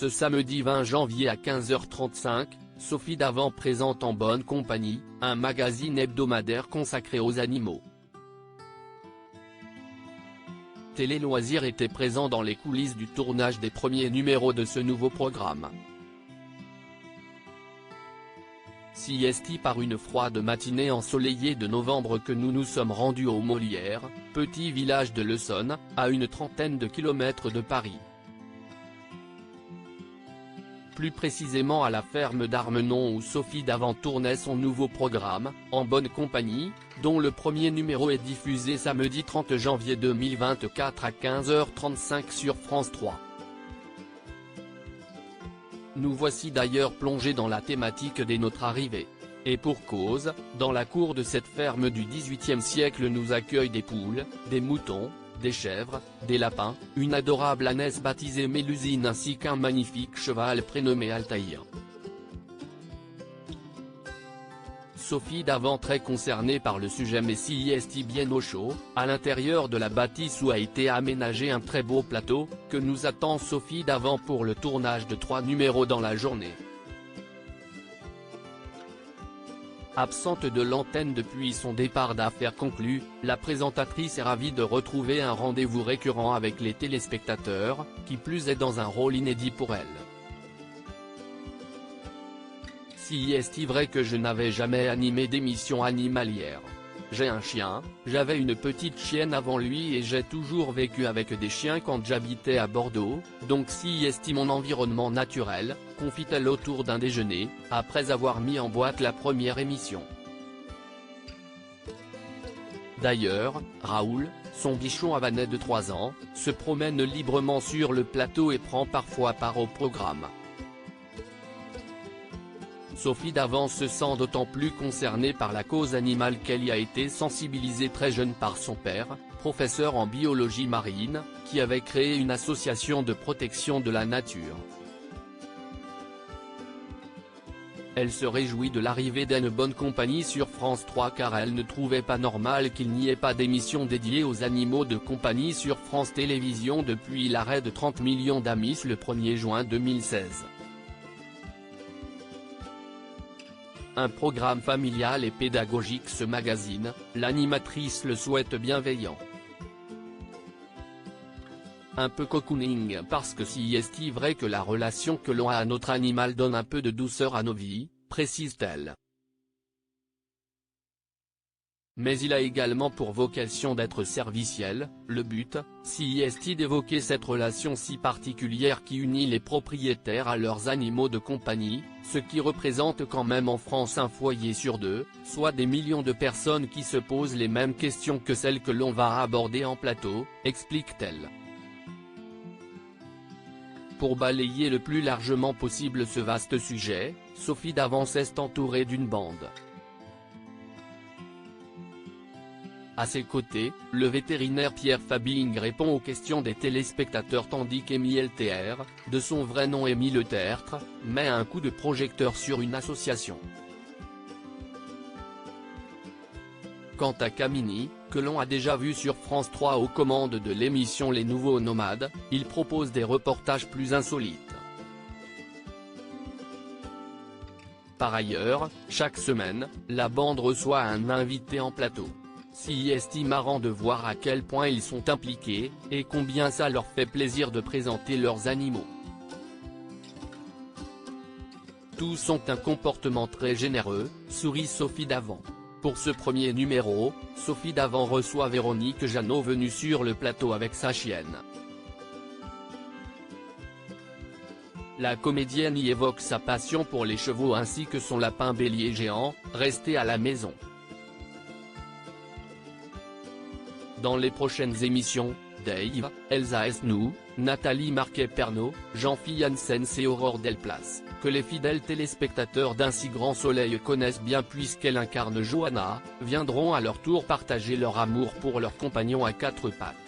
Ce samedi 20 janvier à 15h35, Sophie Davant présente En bonne compagnie, un magazine hebdomadaire consacré aux animaux. Télé Loisirs était présent dans les coulisses du tournage des premiers numéros de ce nouveau programme. Si est par une froide matinée ensoleillée de novembre que nous nous sommes rendus au Molière, petit village de l'Essonne, à une trentaine de kilomètres de Paris. Plus précisément à la ferme d'Armenon où Sophie Davant tournait son nouveau programme, En bonne compagnie, dont le premier numéro est diffusé samedi 30 janvier 2024 à 15h35 sur France 3. Nous voici d'ailleurs plongés dans la thématique dès notre arrivée. Et pour cause, dans la cour de cette ferme du XVIIIe siècle nous accueillent des poules, des moutons, des chèvres, des lapins, une adorable ânesse baptisée Mélusine ainsi qu'un magnifique cheval prénommé Altaïr. Sophie Davant très concernée par le sujet mais si est bien au chaud, à l'intérieur de la bâtisse où a été aménagé un très beau plateau, que nous attend Sophie Davant pour le tournage de 3 numéros dans la journée. Absente de l'antenne depuis son départ d'affaires conclu, la présentatrice est ravie de retrouver un rendez-vous récurrent avec les téléspectateurs, qui plus est dans un rôle inédit pour elle. Si est vrai que je n'avais jamais animé d'émission animalière. J'ai un chien, j'avais une petite chienne avant lui et j'ai toujours vécu avec des chiens quand j'habitais à Bordeaux, donc si est mon environnement naturel, confie-t-elle autour d'un déjeuner, après avoir mis en boîte la première émission. D'ailleurs, Raoul, son bichon havanet de 3 ans, se promène librement sur le plateau et prend parfois part au programme. Sophie Davant se sent d'autant plus concernée par la cause animale qu'elle y a été sensibilisée très jeune par son père, professeur en biologie marine, qui avait créé une association de protection de la nature. Elle se réjouit de l'arrivée d'En bonne compagnie sur France 3 car elle ne trouvait pas normal qu'il n'y ait pas d'émission dédiée aux animaux de compagnie sur France Télévisions depuis l'arrêt de 30 millions d'amis le 1er juin 2016. Un programme familial et pédagogique ce magazine, l'animatrice le souhaite bienveillant. Un peu cocooning parce que si est vrai que la relation que l'on a à notre animal donne un peu de douceur à nos vies, précise-t-elle. Mais il a également pour vocation d'être serviciel, le but, si est d'évoquer cette relation si particulière qui unit les propriétaires à leurs animaux de compagnie, ce qui représente quand même en France un foyer sur 2, soit des millions de personnes qui se posent les mêmes questions que celles que l'on va aborder en plateau, explique-t-elle. Pour balayer le plus largement possible ce vaste sujet, Sophie Davant est entourée d'une bande. À ses côtés, le vétérinaire Pierre Fabing répond aux questions des téléspectateurs tandis qu'Émile Tertre, de son vrai nom Émile Tertre, met un coup de projecteur sur une association. Quant à Camini, que l'on a déjà vu sur France 3 aux commandes de l'émission Les Nouveaux Nomades, il propose des reportages plus insolites. Par ailleurs, chaque semaine, la bande reçoit un invité en plateau. Si est marrant de voir à quel point ils sont impliqués, et combien ça leur fait plaisir de présenter leurs animaux. Tous ont un comportement très généreux, sourit Sophie Davant. Pour ce premier numéro, Sophie Davant reçoit Véronique Jeannot venue sur le plateau avec sa chienne. La comédienne y évoque sa passion pour les chevaux ainsi que son lapin bélier géant, resté à la maison. Dans les prochaines émissions, Dave, Elsa Esnou, Nathalie Marquet-Pernot, Jean-Philippe Janssens et Aurore Delplace, que les fidèles téléspectateurs d'Un si grand soleil connaissent bien puisqu'elle incarne Johanna, viendront à leur tour partager leur amour pour leur compagnon à 4 pattes.